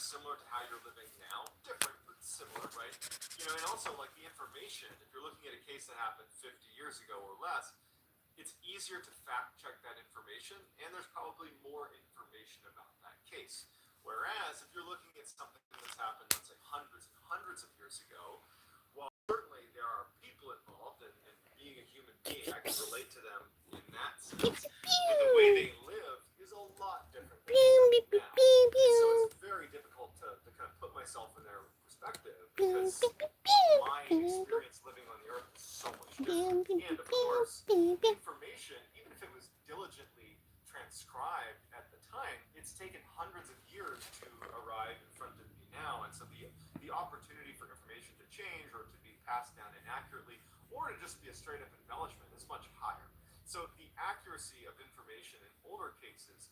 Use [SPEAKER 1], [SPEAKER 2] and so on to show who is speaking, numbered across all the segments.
[SPEAKER 1] Similar to how you're living now. Different, but similar, right? You know, and also like the information, if you're looking at a case that happened 50 years ago or less, it's easier to fact check that information, and there's probably more information about that case. Whereas if you're looking at something that's happened, let's say hundreds and hundreds of years ago, while certainly there are people involved, and being a human being, I can relate to them in that sense, but the way they live is a lot different than now. So it's very difficult to kind of put myself in their perspective, because my experience living on the earth is so much different. And of course, information, even if it was diligently transcribed at the time, it's taken hundreds of years to arrive in front of me now. And so the opportunity for information to change or to be passed down inaccurately or to just be a straight up embellishment is much higher. So the accuracy of information in older cases,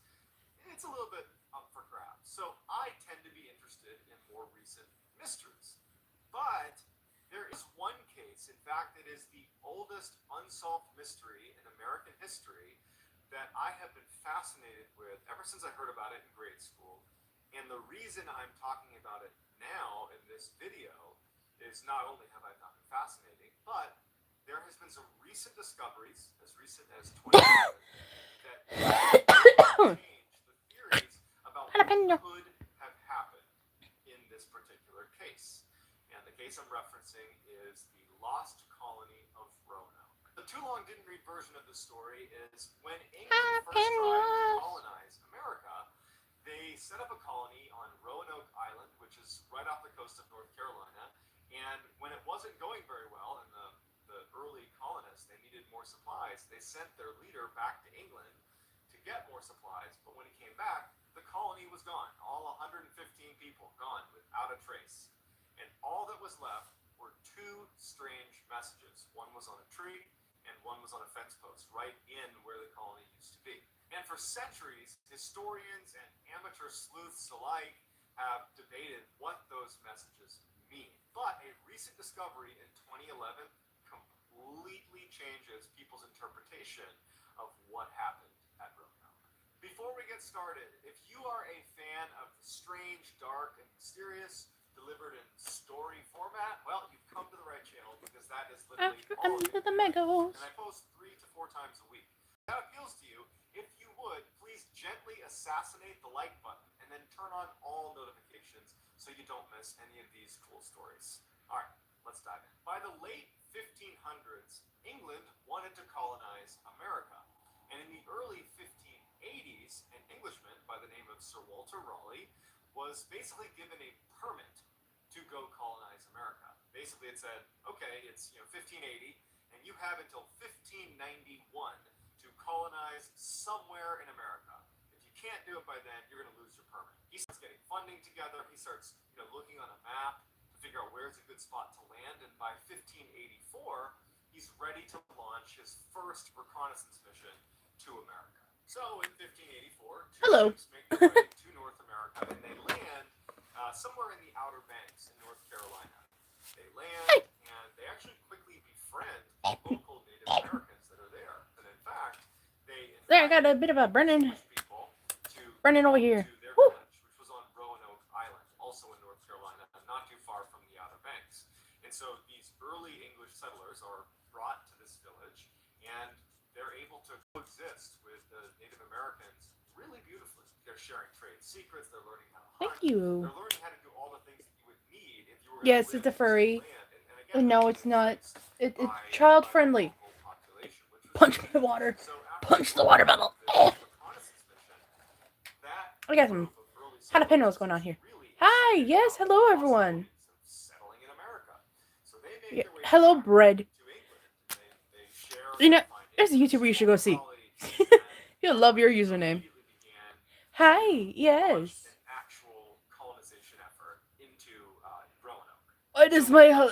[SPEAKER 1] it's a little bit up for grabs. So I tend to be interested in more recent mysteries. But there is one case, in fact, it is the oldest unsolved mystery in American history that I have been fascinated with ever since I heard about it in grade school. And the reason I'm talking about it now in this video is not only have I found it fascinating, but there has been some recent discoveries, as recent as 2011, that changed the theories about what could have happened in this particular case. And the case I'm referencing is the lost colony of Roanoke. The too long didn't read version of the story is when England first tried to colonize America, they set up a colony on Roanoke Island, which is right off the coast of North Carolina. And when it wasn't going very well, and the early colonists, they needed more supplies, they sent their leader back to England to get more supplies. But when he came back, the colony was gone. All 115 people gone without a trace. And all that was left were two strange messages. One was on a tree, and one was on a fence post right in where the colony used to be. And for centuries, historians and amateur sleuths alike have debated what those messages mean. But a recent discovery in 2011 completely changes people's interpretation of what happened at Roanoke. Before we get started, if you are a fan of the strange, dark, and mysterious delivered in story format, well, you've come to the right channel, because that is literally all of it. And I post 3 to 4 times a week. If that appeals to you, if you would, please gently assassinate the like button and then turn on all notifications so you don't miss any of these cool stories. All right, let's dive in. By the late 1500s, England wanted to colonize America. And in the early 1580s, an Englishman by the name of Sir Walter Raleigh was basically given a permit to go colonize America. Basically, it said, okay, it's 1580, and you have until 1591 to colonize somewhere in America. If you can't do it by then, you're going to lose your permit. He starts getting funding together. He starts looking on a map to figure out where's a good spot to land. And by 1584, he's ready to launch his first reconnaissance mission to America. So in 1584, two ships make their way to North America, and they land somewhere in the Outer Banks in North Carolina. They land, and they actually quickly befriend local Native Americans that are there. And in fact, they
[SPEAKER 2] I got a bit of a Brennan. Brennan over here.
[SPEAKER 1] To their village, which was on Roanoke Island, also in North Carolina, not too far from the Outer Banks. And so these early English settlers are brought to this village, and they're able to coexist with the Native Americans really beautifully. They're sharing trade secrets. They're learning how to hunt.
[SPEAKER 2] Thank you.
[SPEAKER 1] They're learning how to do all the things that you would need if you were
[SPEAKER 2] Yes, it's a furry. And no, it's not. It's child friendly. Punch the water. Punch the water bubble. I got some jalapenos going on here. Hi, yes, hello everyone. Yeah, hello, bread. There's a YouTuber you should go see. You'll love your username. Hi, yes.
[SPEAKER 1] Actual colonization effort into Roanoke.
[SPEAKER 2] Why does my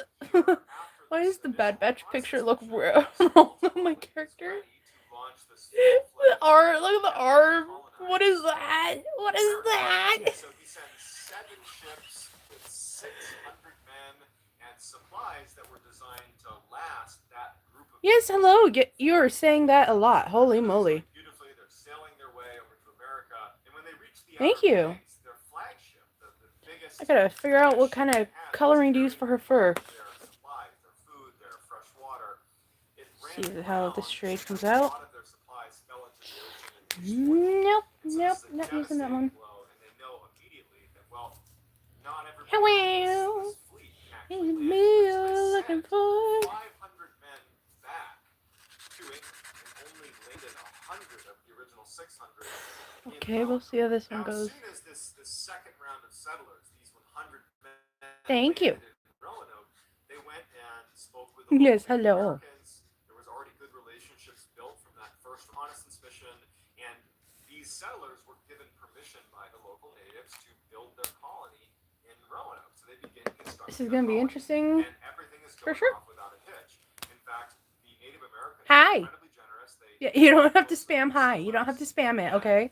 [SPEAKER 2] why does the Bad Batch picture look real on my character? The arm, look at the arm. What is that? What is that?
[SPEAKER 1] So he sends 7 ships with 600 men and supplies that were designed to last that group of.
[SPEAKER 2] Yes, hello. You are saying that a lot. Holy moly.
[SPEAKER 1] Beautifully, they're sailing their way over to America, and when they reach the
[SPEAKER 2] Thank
[SPEAKER 1] Outer
[SPEAKER 2] you.
[SPEAKER 1] Banks, their flagship, the biggest.
[SPEAKER 2] I gotta figure out what kind of coloring to use for her fur.
[SPEAKER 1] Their supplies, their food, their fresh water.
[SPEAKER 2] See how this trade comes out.
[SPEAKER 1] A lot of their supplies fell into the ocean.
[SPEAKER 2] Nope, not using that one.
[SPEAKER 1] And they know immediately that, well, not everybody
[SPEAKER 2] Hello.
[SPEAKER 1] this fleet
[SPEAKER 2] Hey,
[SPEAKER 1] actually
[SPEAKER 2] me
[SPEAKER 1] landed.
[SPEAKER 2] looking for.
[SPEAKER 1] 500 men back to England and only landed 100 of the original 600.
[SPEAKER 2] Okay, we'll see how this one goes.
[SPEAKER 1] As soon as this second round of settlers, these 100 men,
[SPEAKER 2] Thank you.
[SPEAKER 1] in Roanoke, they went and spoke with the
[SPEAKER 2] Yes,
[SPEAKER 1] local
[SPEAKER 2] hello.
[SPEAKER 1] Americans. There was already good relationships built from that first reconnaissance mission, and these settlers were given permission by the local natives to build their colony in Roanoke. So they began constructing.
[SPEAKER 2] This is gonna be interesting.
[SPEAKER 1] And everything is
[SPEAKER 2] For
[SPEAKER 1] going
[SPEAKER 2] sure.
[SPEAKER 1] off without a hitch. In fact, the Native Americans
[SPEAKER 2] Hi.
[SPEAKER 1] were incredibly generous.
[SPEAKER 2] Yeah, you don't have to spam hi. You don't have to spam it, okay?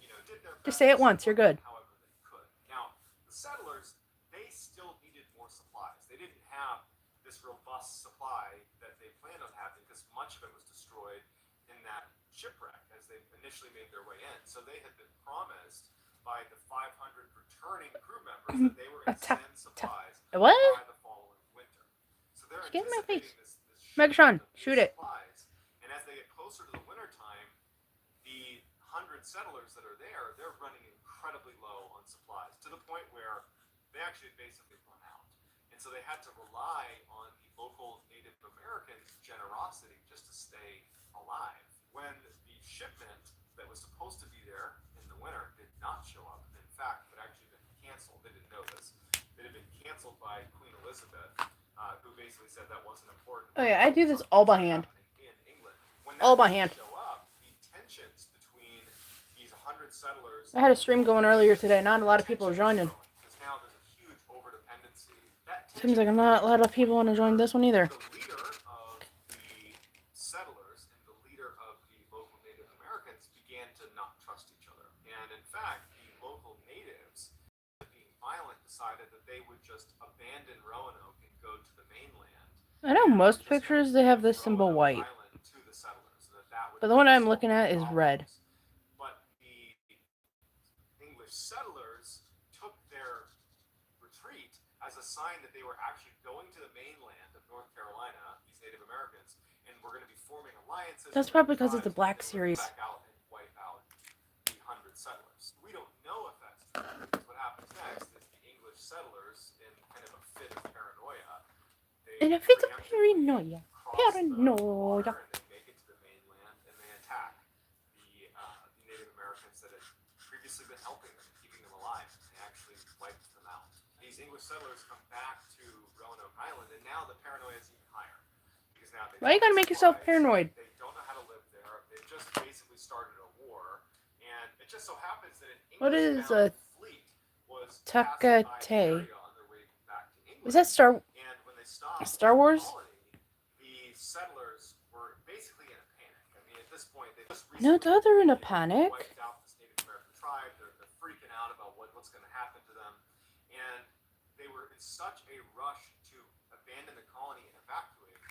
[SPEAKER 2] Just say it once. You're good.
[SPEAKER 1] However they could. Now, the settlers, they still needed more supplies. They didn't have this robust supply that they planned on having because much of it was destroyed in that shipwreck as they initially made their way in. So they had been promised by the 500 returning crew members that they were going to send supplies
[SPEAKER 2] What?
[SPEAKER 1] by the following winter. So they're
[SPEAKER 2] Get in my face.
[SPEAKER 1] this
[SPEAKER 2] Megatron, shoot it.
[SPEAKER 1] supplies. And as they get closer to the wintertime, the 100 settlers that are there, they're running incredibly low on supplies to the point where they actually basically run out. And so they had to rely on the local Native American generosity just to stay alive. When the shipment that was supposed to be there in the winter did not show up, in fact, it had actually been canceled. They didn't know this. It had been canceled by Queen Elizabeth, who basically said that wasn't important.
[SPEAKER 2] Oh yeah, I do this all by hand.
[SPEAKER 1] In England. When
[SPEAKER 2] all by hand.
[SPEAKER 1] Show up, the tensions between these 100 settlers.
[SPEAKER 2] I had a stream going earlier today. Not a lot of people are joining.
[SPEAKER 1] Because now there's a huge overdependency.
[SPEAKER 2] Seems like not a lot of people want to join this one either.
[SPEAKER 1] The leader of the settlers and the leader of the local Native Americans began to not trust each other. And in fact, the local natives, being violent, decided that they would just abandon Roanoke and go to the mainland.
[SPEAKER 2] I know most pictures they have this symbol white. But the one I'm looking at is red.
[SPEAKER 1] But the English settlers took their retreat as a sign that they were actually going to the mainland of North Carolina, these Native Americans, and we're going to be forming alliances.
[SPEAKER 2] That's probably because it's a black series.
[SPEAKER 1] Back out and wipe out the 100 settlers. We don't know if that's true. Because what happens next is the English settlers, in kind of a fit of paranoia,
[SPEAKER 2] In a fit of paranoia. Paranoia.
[SPEAKER 1] They make it to the mainland and they attack the Native Americans that had previously been helping them, keeping them alive. They actually wiped them out. These English settlers come back to Roanoke Island, and now the paranoia is even higher. Because now
[SPEAKER 2] why you gotta make yourself paranoid?
[SPEAKER 1] They don't know how to live there. They've just basically started a war, and it just so happens that an English fleet was
[SPEAKER 2] Takate?
[SPEAKER 1] on their way back to England.
[SPEAKER 2] Is that Star Wars?
[SPEAKER 1] The settlers were basically in a panic. I mean, at this point, they just
[SPEAKER 2] No, they're in a panic.
[SPEAKER 1] wiped out this Native American tribe. They're freaking out about what's going to happen to them, and they were in such a rush to abandon the colony and evacuate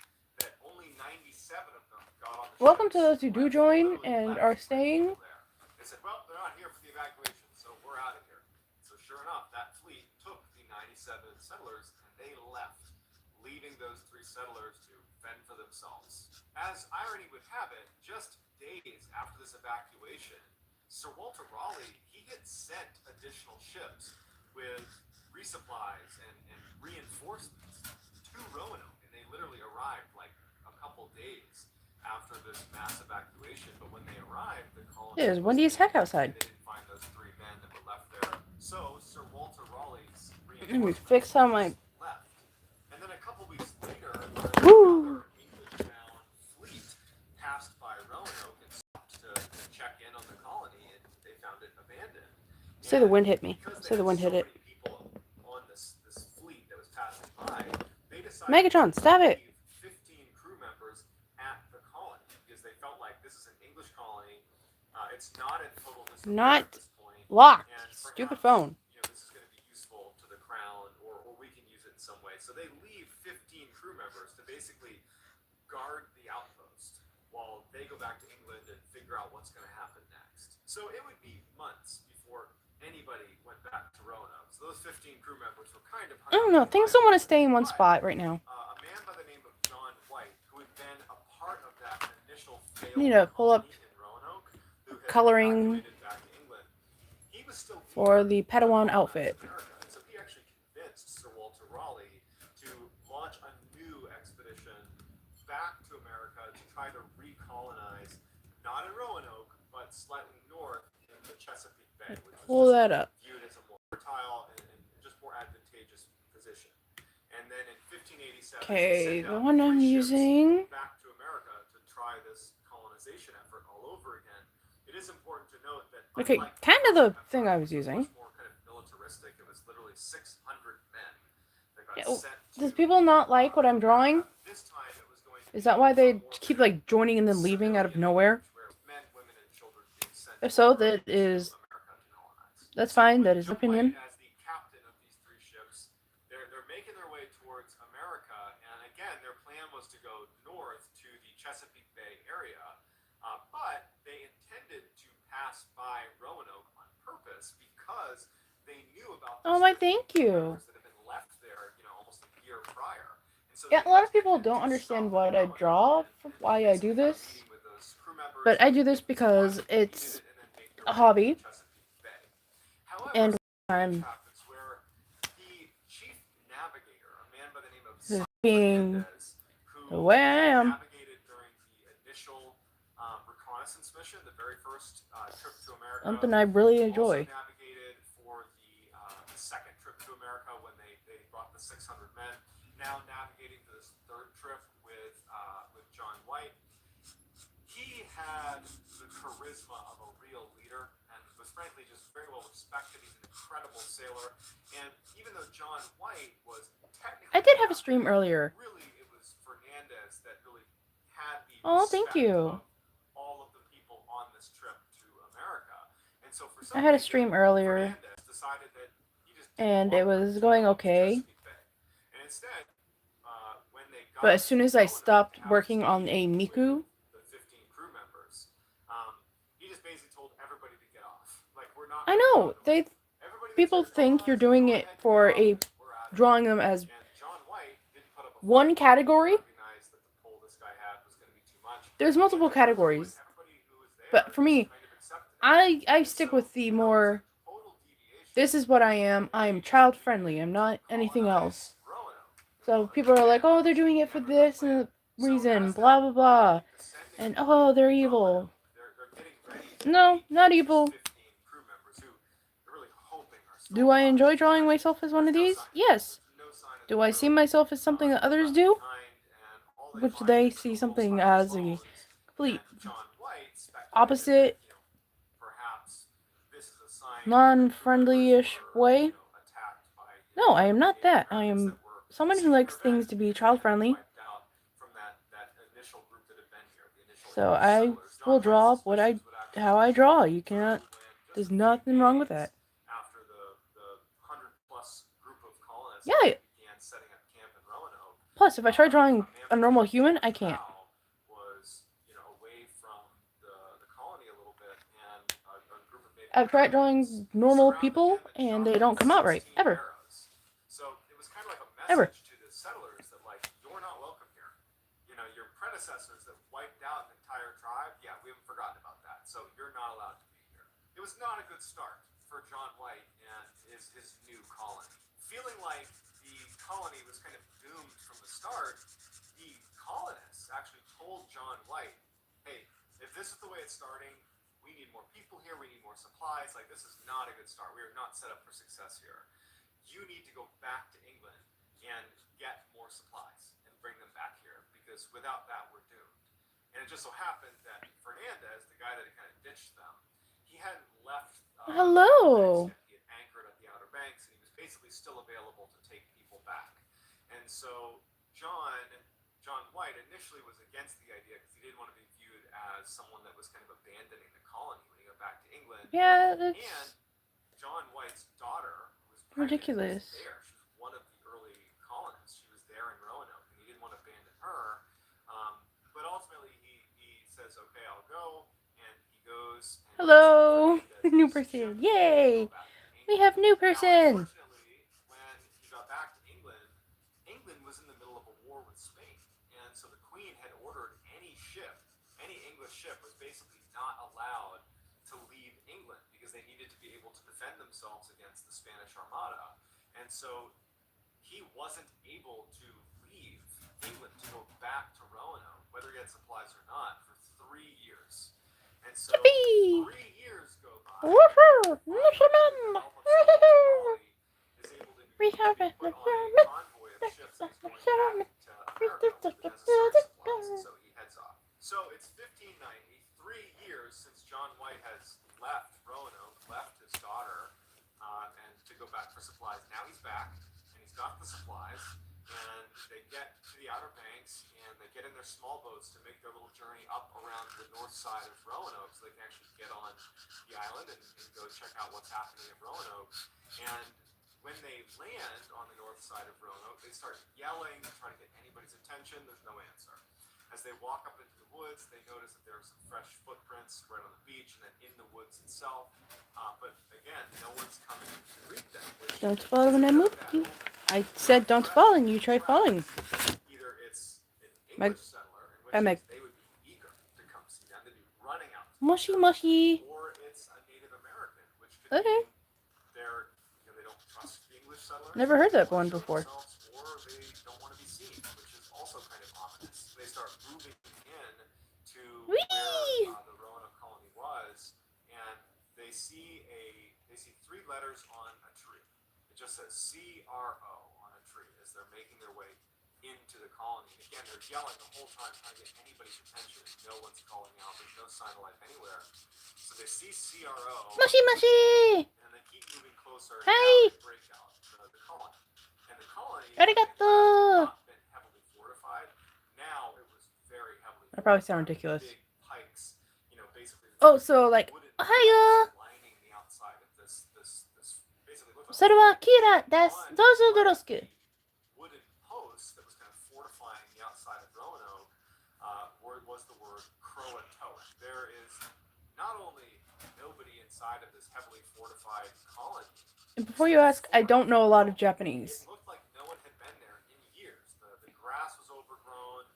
[SPEAKER 1] that only 97 of them got on the
[SPEAKER 2] Welcome
[SPEAKER 1] ships.
[SPEAKER 2] to those who do join and are staying.
[SPEAKER 1] They said, well, they're not here for the evacuation, so we're out of here. So sure enough, that fleet took the 97 settlers and they left, leaving those 3 settlers to fend for themselves. As irony would have it, just days after this evacuation, Sir Walter Raleigh, he had sent additional ships with resupplies and reinforcements to Roanoke, and they literally arrived like a couple days after this mass evacuation. But when they arrived, the colony
[SPEAKER 2] It was windy as heck outside.
[SPEAKER 1] They didn't find those 3 men that were left there. So Sir Walter Raleigh's
[SPEAKER 2] Let me
[SPEAKER 1] reinforcements
[SPEAKER 2] fix how my
[SPEAKER 1] left. And then a couple weeks later,
[SPEAKER 2] Woo.
[SPEAKER 1] another English-bound fleet passed by Roanoke and stopped to check in on the colony, and they found it abandoned.
[SPEAKER 2] say the wind hit me. Say the wind hit it.
[SPEAKER 1] People on this fleet that was passing by,
[SPEAKER 2] Megatron, stop it.
[SPEAKER 1] 15 crew members at the colony because they felt like this is an English colony. It's not in total disrepair at this point.
[SPEAKER 2] Locked.
[SPEAKER 1] And
[SPEAKER 2] Stupid
[SPEAKER 1] perhaps,
[SPEAKER 2] phone.
[SPEAKER 1] this is going to be useful to the crown, or we can use it in some way. So they leave 15 crew members to basically guard the outpost while they go back to England and figure out what's going to happen next. So it would be months before anybody went back to Roanoke. So those 15 crew members were kind of...
[SPEAKER 2] I don't know. Things don't want to stay in one spot right now.
[SPEAKER 1] A man by the name of John White, who had been a part of that initial failed
[SPEAKER 2] Need to pull up
[SPEAKER 1] colony in Roanoke, who had
[SPEAKER 2] coloring
[SPEAKER 1] evacuated back to England, he was still
[SPEAKER 2] for the Padawan outfit.
[SPEAKER 1] America. So he actually convinced Sir Walter Raleigh to launch a new expedition back to America to try to recolonize, not in Roanoke, but slightly north in the Chesapeake Bay, which
[SPEAKER 2] Pull
[SPEAKER 1] was
[SPEAKER 2] that up.
[SPEAKER 1] viewed as a more fertile and just more advantageous position. And then in 1587,
[SPEAKER 2] Okay, the one I'm using.
[SPEAKER 1] Back to America to try this colonization effort all over again. It is important to note that
[SPEAKER 2] Okay, kind of the thing I was using.
[SPEAKER 1] More kind of militaristic. It was literally 600 men that got
[SPEAKER 2] Yeah,
[SPEAKER 1] sent.
[SPEAKER 2] does people not like what I'm drawing?
[SPEAKER 1] This time it was going to
[SPEAKER 2] Is that why they keep like joining and then leaving out of nowhere?
[SPEAKER 1] men, women, and children being sent
[SPEAKER 2] If so, that is. That's fine. That is opinion.
[SPEAKER 1] As the captain of these 3 ships, they're making their way towards America, and again, their plan was to go north to the Chesapeake Bay area, but they intended to pass by Roanoke on purpose because they knew about
[SPEAKER 2] Oh my, thank you.
[SPEAKER 1] that had been left there, almost a year prior. And so
[SPEAKER 2] Yeah, a lot of people don't understand what I draw, why I do this, but I do this because it's a hobby, and I'm being the way I am.
[SPEAKER 1] Reconnaissance mission, the very first trip to America.
[SPEAKER 2] Something I really enjoy.
[SPEAKER 1] Also navigated for the second trip to America when they brought the 600 men. Now navigating for this 3rd trip with John White. He had the charisma of a real leader and was frankly just very well respected. He's an incredible sailor. And even though John White was technically...
[SPEAKER 2] I did have a stream earlier.
[SPEAKER 1] Really, it was Fernandez that really had the...
[SPEAKER 2] Oh, thank you.
[SPEAKER 1] All of the people on this trip to America. And so for some
[SPEAKER 2] I had a stream earlier, and it was going okay.
[SPEAKER 1] And instead, when they got
[SPEAKER 2] but as soon as I stopped working on a Miku,
[SPEAKER 1] the 15 crew members, he just basically told everybody to get off. Like, we're not...
[SPEAKER 2] I know people think you're doing it for a drawing them as one category. There's multiple categories, but for me, I stick with the more, this is what I am child friendly, I'm not anything else. So people are like, oh, they're doing it for this reason, blah blah blah, and oh, they're evil. No, not evil. Do I enjoy drawing myself as one of these? Yes. Do I see myself as something that others do? Which they see something as a complete opposite, non-friendly-ish way? No, I am not that. I am someone who likes things to be child-friendly. So I will draw how I draw. You cannot, there's nothing wrong with that. Yeah. Plus, if I try drawing a normal human, I can't. I've tried drawing normal people, and they don't come out right, ever. Ever.
[SPEAKER 1] To the settlers that, like, you're not welcome here. Your predecessors that wiped out an entire tribe, yeah, we haven't forgotten about that. So you're not allowed to be here. It was not a good start for John White and his new colony. Feeling like the colony was kind of doomed from the start, the colonists actually told John White, hey, if this is the way it's starting, we need more people here, we need more supplies, like, this is not a good start. We are not set up for success here. You need to go back to England and get more supplies and bring them back here, because without that, we're doomed. And it just so happened that Fernandez, the guy that had kind of ditched them, he hadn't left.
[SPEAKER 2] Hello.
[SPEAKER 1] He had anchored at the Outer Banks, and he was basically still available to take people back. And so John White initially was against the idea because he didn't want to be viewed as someone that was kind of abandoning the colony when he got back to England.
[SPEAKER 2] Yeah, that's
[SPEAKER 1] And John White's daughter, who was pregnant,
[SPEAKER 2] ridiculous.
[SPEAKER 1] was there. She was one of the early colonists. She was there in Roanoke, and he didn't want to abandon her. But ultimately, he says, "Okay, I'll go," and he goes. And
[SPEAKER 2] Hello, new person! Yay! We have new person.
[SPEAKER 1] Now, unfortunately, when he got back to England, England was in the middle of a war with Spain, and so the Queen had ordered any English ship was basically not allowed to leave England because they needed to be able to defend themselves against the Spanish Armada. And so he wasn't able to leave England to go back to Roanoke, whether he had supplies or not, for 3 years. And so
[SPEAKER 2] Yippee!
[SPEAKER 1] 3 years go by.
[SPEAKER 2] Woohoo!
[SPEAKER 1] Is able to
[SPEAKER 2] We have
[SPEAKER 1] be
[SPEAKER 2] a
[SPEAKER 1] put on a convoy of ships and he's going back to America with the necessary supplies, and so he heads off. So it's 1590, 3 years since John White has left Roanoke, left his daughter, and to go back for supplies. Now he's back, and he's got the supplies, and they get to the Outer Banks, and they get in their small boats to make their little journey up around the north side of Roanoke so they can actually get on the island and go check out what's happening at Roanoke. And when they land on the north side of Roanoke, they start yelling, trying to get anybody's attention. There's no answer. As they walk up into the woods, they notice that there are some fresh footprints right on the beach and then in the woods itself. But again, no one's coming to greet them.
[SPEAKER 2] Don't fall when I move you. I said don't fall and you try falling.
[SPEAKER 1] Either it's an English settler, in which case they would be eager to come see them. They'd be running out.
[SPEAKER 2] Mushy mushy.
[SPEAKER 1] Or it's a Native American, which could
[SPEAKER 2] Okay.
[SPEAKER 1] mean they don't trust the English settlers.
[SPEAKER 2] Never heard that one before.
[SPEAKER 1] Or they don't want to be seen, which is also kind of ominous. They start moving in to where the Roanoke colony was, and they see 3 letters on a tree. It just says CRO on a tree as they're making their way into the colony. And again, they're yelling the whole time, trying to get anybody's attention, and no one's calling out. There's no sign of life anywhere. So they see CRO.
[SPEAKER 2] Mushy mushy.
[SPEAKER 1] And they keep moving closer.
[SPEAKER 2] Hey.
[SPEAKER 1] And now they break out the colony. And the colony
[SPEAKER 2] Arigato.
[SPEAKER 1] had not been heavily fortified. Now it was very heavily fortified.
[SPEAKER 2] That probably sounds ridiculous.
[SPEAKER 1] Big pikes, basically.
[SPEAKER 2] Oh, so like, Ohio.
[SPEAKER 1] Lining the outside of this basically looked like
[SPEAKER 2] それはキラです。どうぞよろしく。
[SPEAKER 1] wooden post that was kind of fortifying the outside of Roanoke was the word Croatoan. There is not only nobody inside of this heavily fortified colony.
[SPEAKER 2] And before you ask, I don't know a lot of Japanese.
[SPEAKER 1] It looked like no one had been there in years. The grass was overgrown.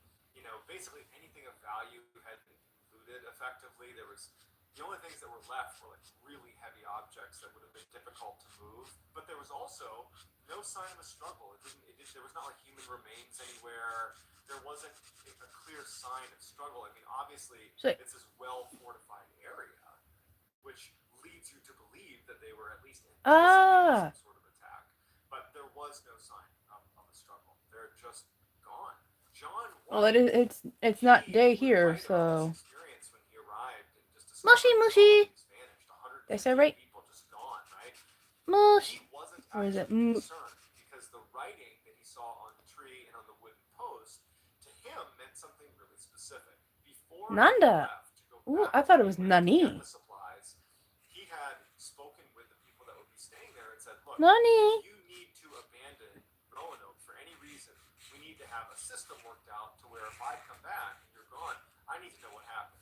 [SPEAKER 1] Basically anything of value had been looted effectively. The only things that were left were like really heavy objects that would have been difficult to move. But there was also no sign of a struggle. There was not like human remains anywhere. There wasn't a clear sign of struggle. I mean, obviously, it's this well-fortified area, which leads you to believe that they were at least anticipating some sort of attack. But there was no sign of a struggle. They're just gone. John White,
[SPEAKER 2] it's not day here, so. Mushy mushy. Did I say right? Mush. Or is it?
[SPEAKER 1] Because the writing that he saw on the tree and on the wooden post to him meant something really specific. Before
[SPEAKER 2] Nanda. Ooh, I thought it was Nani.
[SPEAKER 1] He had spoken with the people that would be staying there and said, "Look,
[SPEAKER 2] Nani.
[SPEAKER 1] you need to abandon Roanoke for any reason. We need to have a system worked out to where if I come back and you're gone, I need to know what happened.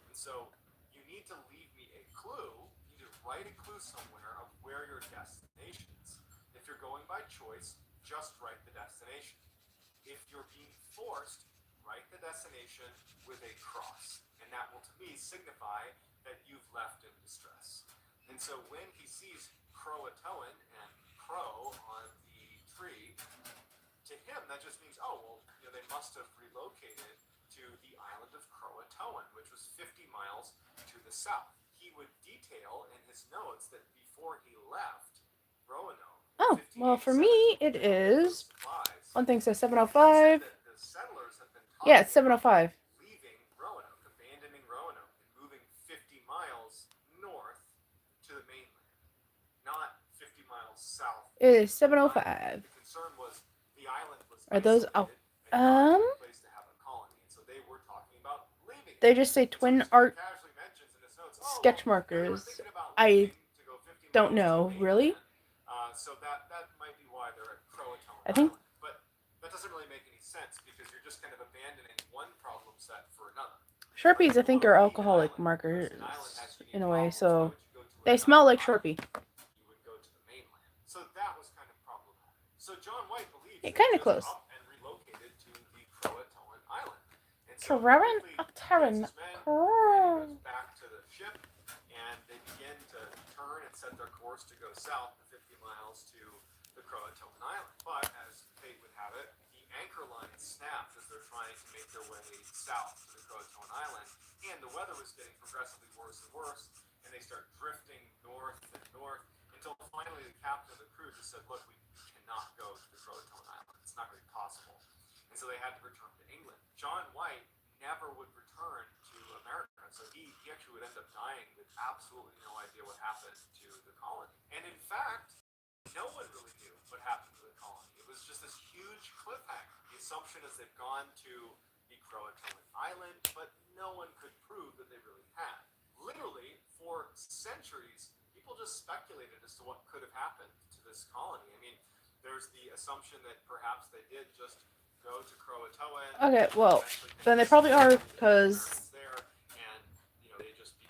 [SPEAKER 1] And so you need to leave me a clue. You need to write a clue somewhere of where your destination is. If you're going by choice, just write the destination. If you're being forced, write the destination with a cross. And that will, to me, signify that you've left in distress." And so when he sees Croatoan and Crow on the tree, to him that just means, they must have relocated to the island of Croatoan, which was 50 miles to the south. He would detail in his notes that before he left Roanoke.
[SPEAKER 2] Oh, well, for me, it is. One thing says 7:05. Yeah, it's 7:05.
[SPEAKER 1] Leaving Roanoke, abandoning Roanoke, and moving 50 miles north to the mainland, not 50 miles south.
[SPEAKER 2] It is 7:05.
[SPEAKER 1] The concern was the island was
[SPEAKER 2] Are those?
[SPEAKER 1] isolated,
[SPEAKER 2] Oh,
[SPEAKER 1] a good place to have a colony. And so they were talking about leaving.
[SPEAKER 2] They just say twin
[SPEAKER 1] So
[SPEAKER 2] art
[SPEAKER 1] casually mentions in his notes, oh,
[SPEAKER 2] sketch
[SPEAKER 1] well, they were
[SPEAKER 2] markers.
[SPEAKER 1] thinking about
[SPEAKER 2] I
[SPEAKER 1] leaving to go 50
[SPEAKER 2] don't
[SPEAKER 1] miles
[SPEAKER 2] know.
[SPEAKER 1] to
[SPEAKER 2] Really?
[SPEAKER 1] mainland. So that might be why they're at Croatoan
[SPEAKER 2] I think.
[SPEAKER 1] Island. But that doesn't really make any sense because you're just kind of abandoning one problem set for another.
[SPEAKER 2] Sharpies, I think, are alcoholic markers in a way, so they smell like Sharpie.
[SPEAKER 1] You would go to the mainland. So that was kind of problematic. So John White believes
[SPEAKER 2] Yeah,
[SPEAKER 1] that
[SPEAKER 2] kind
[SPEAKER 1] he
[SPEAKER 2] of
[SPEAKER 1] just
[SPEAKER 2] close.
[SPEAKER 1] up and relocated to the Croatoan Island. And so
[SPEAKER 2] Terran,
[SPEAKER 1] quickly,
[SPEAKER 2] Terran,
[SPEAKER 1] he goes back to the ship, and they begin to turn and set their course to go south the 50 miles to the Croatoan Island. But as fate would have it, the anchor line snapped as they're trying to make their way south to the Croatoan Island, and the weather was getting progressively worse and worse, and they start drifting north and north until finally the captain of the crew just said, look, we cannot go to the Croatoan Island. It's not going to be possible. And so they had to return to England. John White never would return to America, so he actually would end up dying with absolutely no idea what happened to the colony. And in fact, no one really knew what happened to the colony. It was just this huge cliffhanger. The assumption is they've gone to the Croatoan Island, but no one could prove that they really had. Literally, for centuries, people just speculated as to what could have happened to this colony. I mean, there's the assumption that perhaps they did just go to Croatoan.
[SPEAKER 2] Okay, well, then they probably are, because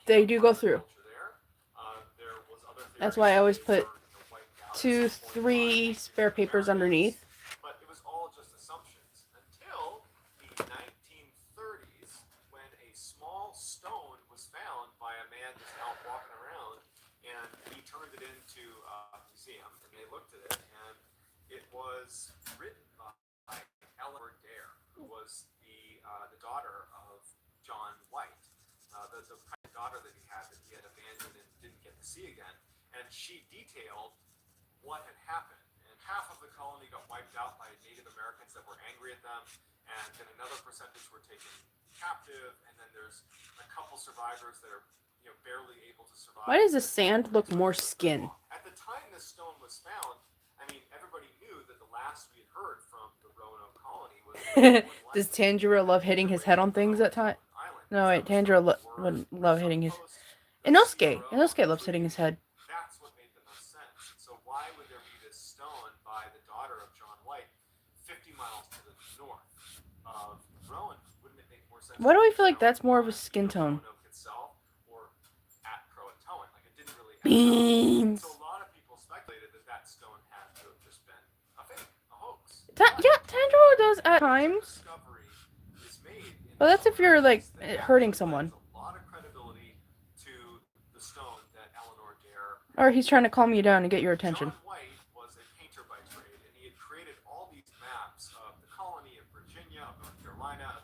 [SPEAKER 2] they do go through. That's why I always put 2, 3 spare papers underneath.
[SPEAKER 1] But it was all just assumptions until the 1930s when a small stone was found by a man just out walking around, and he turned it into a museum, and they looked at it, and it was written by Eleanor Dare, who was the daughter of John White, the daughter that he had abandoned and didn't get to see again, and she detailed what had happened. And half of the colony got wiped out by Native Americans that were angry at them, and then another percentage were taken captive, and then there's a couple survivors that are barely able to survive.
[SPEAKER 2] Why does the sand look more skin?
[SPEAKER 1] At the time this stone was found, I mean, everybody knew that the last we had heard from the Roanoke colony was
[SPEAKER 2] Does Tanjiro love hitting his head on things at times? No, wait, Tanjiro wouldn't love hitting his... Inosuke loves hitting his head.
[SPEAKER 1] That's what made the most sense. So why would there be this stone by the daughter of John White 50 miles to the north of Roanoke? Wouldn't it make more sense?
[SPEAKER 2] Why do I feel like that's more of a skin tone?
[SPEAKER 1] Itself or at Croatoan? Like, it didn't really have
[SPEAKER 2] beans.
[SPEAKER 1] So a lot of people speculated that stone had to have just been a fake, a hoax.
[SPEAKER 2] Yeah, Tanjiro does at times. But that's if you're, like, hurting someone.
[SPEAKER 1] A lot of credibility to the stone that Eleanor Dare.
[SPEAKER 2] Or he's trying to calm you down and get your attention.
[SPEAKER 1] John White was a painter by trade, and he had created all these maps of the colony of Virginia, of North Carolina.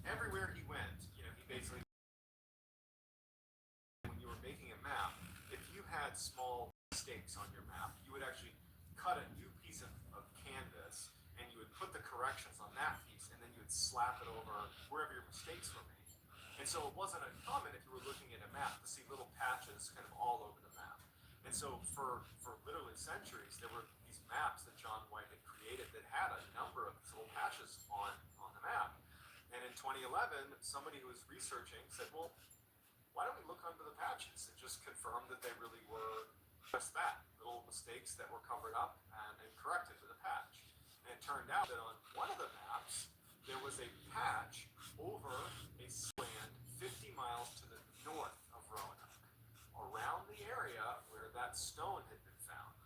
[SPEAKER 1] Everywhere he went, he basically, when you were making a map, if you had small mistakes on your map, you would actually cut a new piece of canvas, and you would put the corrections on that piece, and then you would slap it over wherever your mistakes were made. And so it wasn't uncommon if you were looking at a map to see little patches kind of all over the map. And so for literally centuries, there were these maps that John White had created that had a number of little patches on the map. And in 2011, somebody who was researching said, well, why don't we look under the patches and just confirm that they really were just that, little mistakes that were covered up and corrected with a patch. And it turned out that on one of the maps, there was a patch over a land 50 miles to the north of Roanoke, around the area where that stone had been found.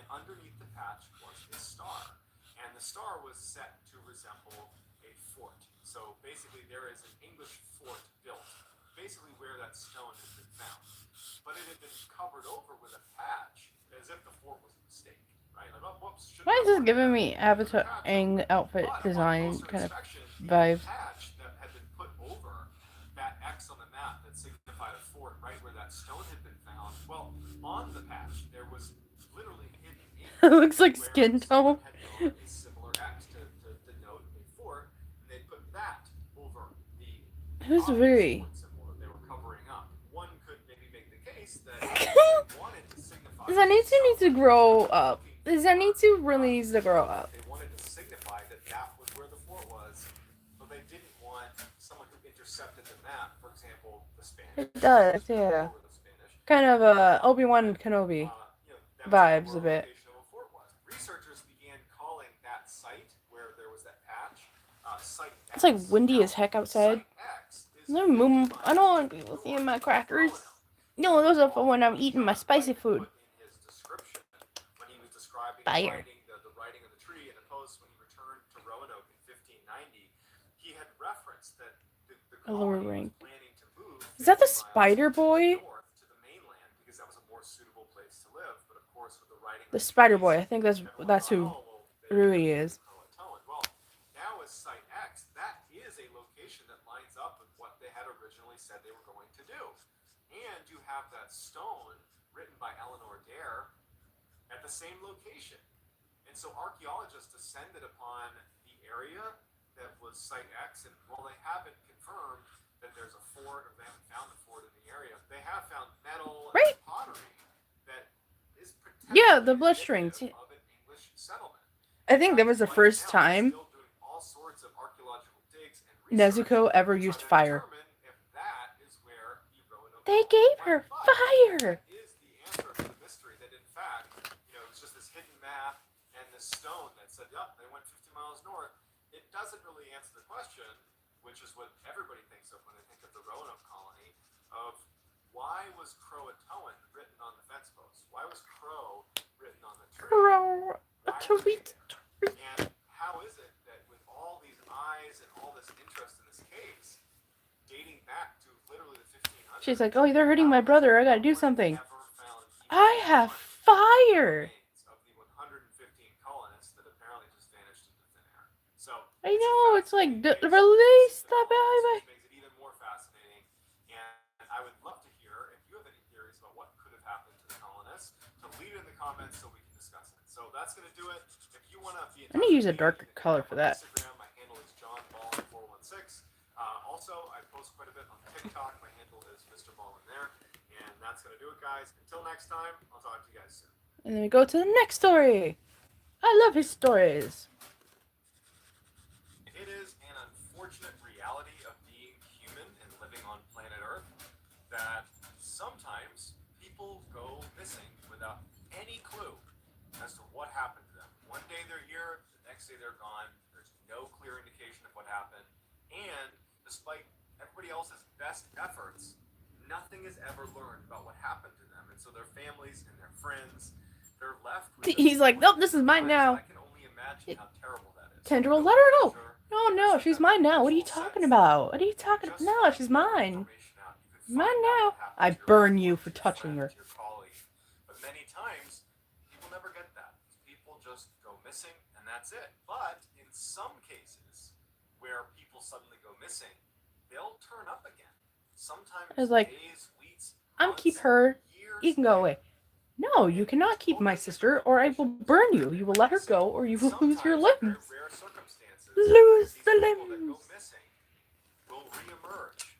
[SPEAKER 1] And underneath the patch was a star. And the star was set to resemble a fort. So basically there is an English fort built, basically where that stone had been found. But it had been covered over with a patch, as if the fort was a mistake. Right? Like, oh, whoops,
[SPEAKER 2] Why is this giving me Avatar Aang outfit design kind of vibe?
[SPEAKER 1] Patch that had been put over that X on the map that signified a fort right where that stone had been found. Well, on the patch there was literally hidden
[SPEAKER 2] It looks like skin tone.
[SPEAKER 1] A similar X to denote a fort, and they put that over the
[SPEAKER 2] Who's very?
[SPEAKER 1] symbol that they were covering up. One could maybe make the case that wanted to signify
[SPEAKER 2] Zenitsu needs to grow up. Zenitsu really needs to grow up.
[SPEAKER 1] They wanted to signify that that was where the fort was, but they didn't want someone who intercepted the map, for example, the Spanish.
[SPEAKER 2] It does, yeah. Kind of Obi-Wan Kenobi vibes a bit.
[SPEAKER 1] Researchers began calling that site where there was that patch, Site X.
[SPEAKER 2] It's like windy as heck outside. No, Moon, I don't want people seeing my crackers. No, those are for when I'm eating my spicy food. Fire.
[SPEAKER 1] The writing of the tree in a post when he returned to Roanoke in 1590, he had referenced that the colony was planning to move.
[SPEAKER 2] Is that the Spider Boy?
[SPEAKER 1] North to the mainland because that was a more suitable place to live. But of course, with the writing
[SPEAKER 2] the Spider Boy. I think that's who Rui is.
[SPEAKER 1] Well, now as Site X, that is a location that lines up with what they had originally said they were going to do. And you have that stone written by Eleanor Dare at the same location. And so archaeologists descended upon the area that was Site X, and while they haven't confirmed that there's a fort, or they haven't found a fort in the area, they have found metal and pottery that is potentially
[SPEAKER 2] the bloodstrings.
[SPEAKER 1] of an English settlement.
[SPEAKER 2] I think that was the first time Nezuko ever used fire. They gave her fire!
[SPEAKER 1] Stone that said, yep, they went 50 miles north. It doesn't really answer the question, which is what everybody thinks of when they think of the Roanoke colony, of why was Croatoan written on the fence post? Why was Crow written on the tree? And how is it that with all these eyes and all this interest in this case, dating back to literally the 1500s,
[SPEAKER 2] she's like, oh, they're hurting my brother. I gotta do something. I have fire! I know, it's like, release the baby.
[SPEAKER 1] Makes it even more fascinating. And I would love to hear if you have any theories about what could have happened to the colonists, to leave it in the comments so we can discuss it. So that's going to do it. If you want to be in
[SPEAKER 2] I'm going to use a darker color for that.
[SPEAKER 1] Instagram, my handle is JohnBall416. Also, I post quite a bit on TikTok. My handle is Mr. Ball in there. And that's going to do it, guys. Until next time, I'll talk to you guys soon.
[SPEAKER 2] And then we go to the next story. I love his stories.
[SPEAKER 1] It is an unfortunate reality of being human and living on planet Earth that sometimes people go missing without any clue as to what happened to them. One day they're here, the next day they're gone. There's no clear indication of what happened. And despite everybody else's best efforts, nothing is ever learned about what happened to them. And so their families and their friends, they're left with
[SPEAKER 2] He's like, nope, this is mine now.
[SPEAKER 1] I can only imagine how terrible that is.
[SPEAKER 2] Kendra, let her go. No, she's mine now. What are you talking about? What are you talking about? No, she's mine. Mine now. I burn you for touching her.
[SPEAKER 1] But many times, people never get that. People just go missing, and that's it. But in some cases, where people suddenly go missing, they'll turn up again. Sometimes
[SPEAKER 2] I was like,
[SPEAKER 1] days, weeks,
[SPEAKER 2] I'm
[SPEAKER 1] months,
[SPEAKER 2] keep her.
[SPEAKER 1] years,
[SPEAKER 2] You can go away. No, you cannot keep my sister, or I will burn you. You will let her go, or you will lose your limbs. Lose the limbs.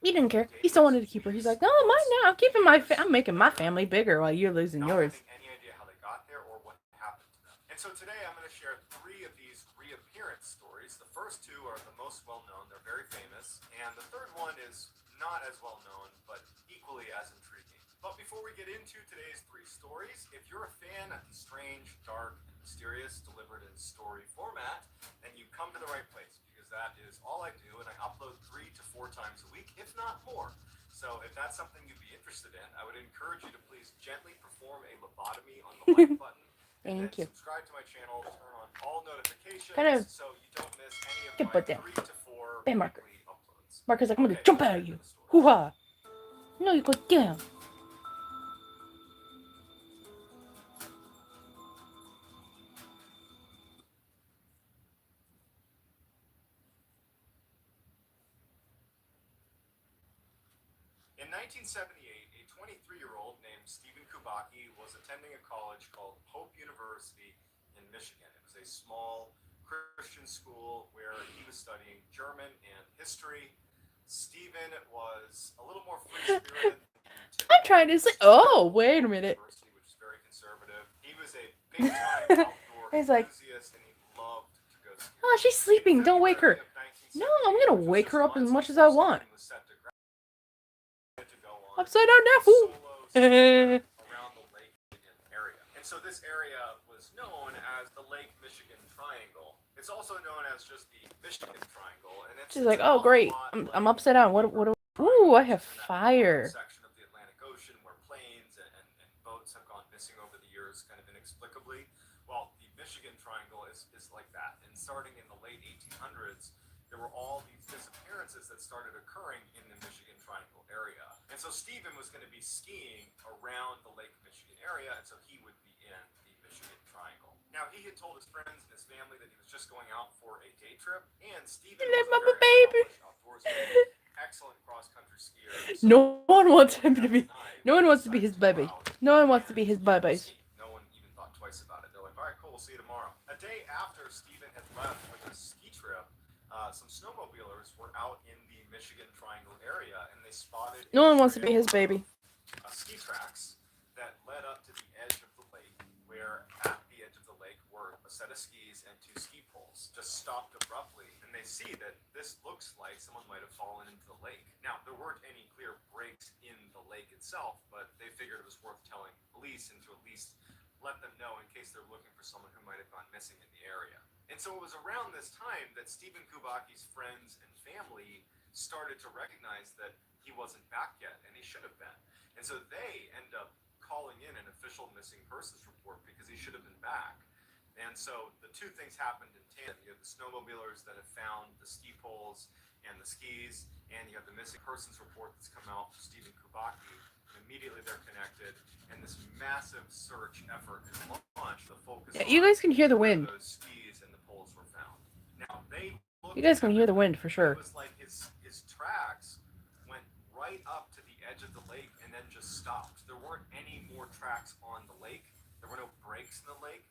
[SPEAKER 2] He didn't care. He still wanted to keep her. He's like, no, mine now. I'm keeping I'm making my family bigger while you're losing yours.
[SPEAKER 1] Any idea how they got there or what happened to them. And so today I'm going to share 3 of these reappearance stories. The first 2 are the most well-known. They're very famous. And the third one is not as well-known, but equally as intriguing. But before we get into today's 3 stories, if you're a fan of strange, dark, and mysterious delivered in story format, then you come to the right place, because that is all I do, and I upload 3 to 4 times a week, if not more. So if that's something you'd be interested in, I would encourage you to please gently perform a lobotomy on the like button.
[SPEAKER 2] Thank you.
[SPEAKER 1] Subscribe to my channel, turn on all notifications,
[SPEAKER 2] Kind of
[SPEAKER 1] so you don't miss any of
[SPEAKER 2] get
[SPEAKER 1] my
[SPEAKER 2] put down.
[SPEAKER 1] 3 to 4
[SPEAKER 2] Hey, Marker.
[SPEAKER 1] weekly uploads.
[SPEAKER 2] Marker's like, I'm gonna jump out of you. Hoo-ha. No, you go down.
[SPEAKER 1] In 1978, a 23-year-old named Stephen Kubacki was attending a college called Hope University in Michigan. It was a small Christian school where he was studying German and history. Stephen was a little more free-spirited.
[SPEAKER 2] I'm trying to say, oh, wait a minute.
[SPEAKER 1] Which is very conservative. He was a big-time outdoor
[SPEAKER 2] He's like,
[SPEAKER 1] enthusiast, and he loved to go riskier.
[SPEAKER 2] Oh, she's sleeping. Don't wake her. No, I'm gonna wake her up as much as I want. Upside down now, fool.
[SPEAKER 1] Around the Lake Michigan area. And so this area was known as the Lake Michigan Triangle. It's also known as just the Michigan Triangle. And it's,
[SPEAKER 2] She's like, oh great, I'm upside down. What? Ooh, I have fire.
[SPEAKER 1] Section of the Atlantic Ocean where planes and boats have gone missing over the years, kind of inexplicably. Well, the Michigan Triangle is like that. And starting in the late 1800s, there were all these disappearances that started occurring in the Michigan Triangle area. And so Stephen was going to be skiing around the Lake Michigan area, and so he would be in the Michigan Triangle. Now, he had told his friends and his family that he was just going out for a day trip, and Stephen was a very accomplished outdoorsman, excellent cross-country skier. So
[SPEAKER 2] No one wants him to be. No one wants to be his baby. No one wants to be his babies.
[SPEAKER 1] No one even thought twice about it. They're like, all right, cool, we'll see you tomorrow. A day after Stephen had left for the ski trip, some snowmobilers were out in the Michigan Triangle area, and they spotted
[SPEAKER 2] No one wants to be his baby.
[SPEAKER 1] Ski tracks that led up to the edge of the lake, where at the edge of the lake were a set of skis and 2 ski poles, just stopped abruptly, and they see that this looks like someone might have fallen into the lake. Now, there weren't any clear breaks in the lake itself, but they figured it was worth telling police and to at least let them know in case they're looking for someone who might have gone missing in the area. And so it was around this time that Stephen Kubaki's friends and family started to recognize that he wasn't back yet, and he should have been. And so they end up calling in an official missing persons report because he should have been back. And so the two things happened in tandem. You have the snowmobilers that have found the ski poles and the skis, and you have the missing persons report that's come out from Stephen Kubaki. Immediately they're connected, and this massive search effort is launched. The focus
[SPEAKER 2] Yeah, you guys can hear the wind.
[SPEAKER 1] Those skis and the poles were found. Now they
[SPEAKER 2] You guys can hear the wind for sure.
[SPEAKER 1] It was like his tracks went right up to the edge of the lake and then just stopped. There weren't any more tracks on the lake. There were no breaks in the lake.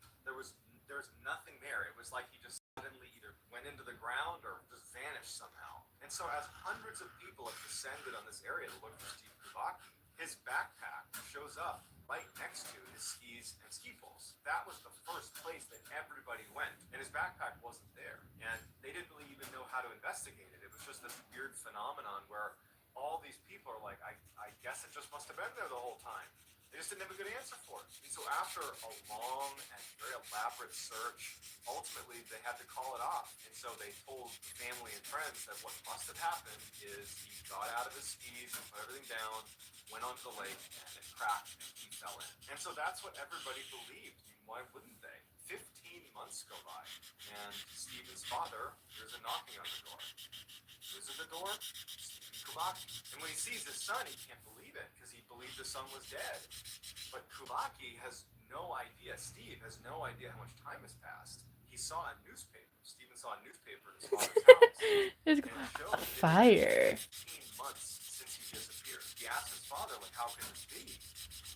[SPEAKER 1] There's nothing there. It was like he just suddenly either went into the ground or just vanished somehow. And so as hundreds of people have descended on this area to look for Steve Kubaki, his backpack shows up right next to his skis and ski poles. That was the first place that everybody went, and his backpack wasn't there. And they didn't really even know how to investigate it. It was just this weird phenomenon where all these people are like, I guess it just must have been there the whole time. They just didn't have a good answer for it. And so after a long and very elaborate search, ultimately they had to call it off. And so they told the family and friends that what must have happened is he got out of his skis and put everything down, went onto the lake, and it cracked and he fell in. And so that's what everybody believed. I mean, why wouldn't they? 15 months go by, and Stephen's father hears a knocking on the door. Who's at the door? Stephen Kubaki. And when he sees his son, he can't believe it, because he believed his son was dead. But Kubaki has no idea, Steve has no idea how much time has passed. He saw a newspaper. Stephen saw a newspaper in his father's house.
[SPEAKER 2] It's
[SPEAKER 1] And it showed that
[SPEAKER 2] fire.
[SPEAKER 1] it was 15 months since he disappeared. He asked his father, like, how can this be?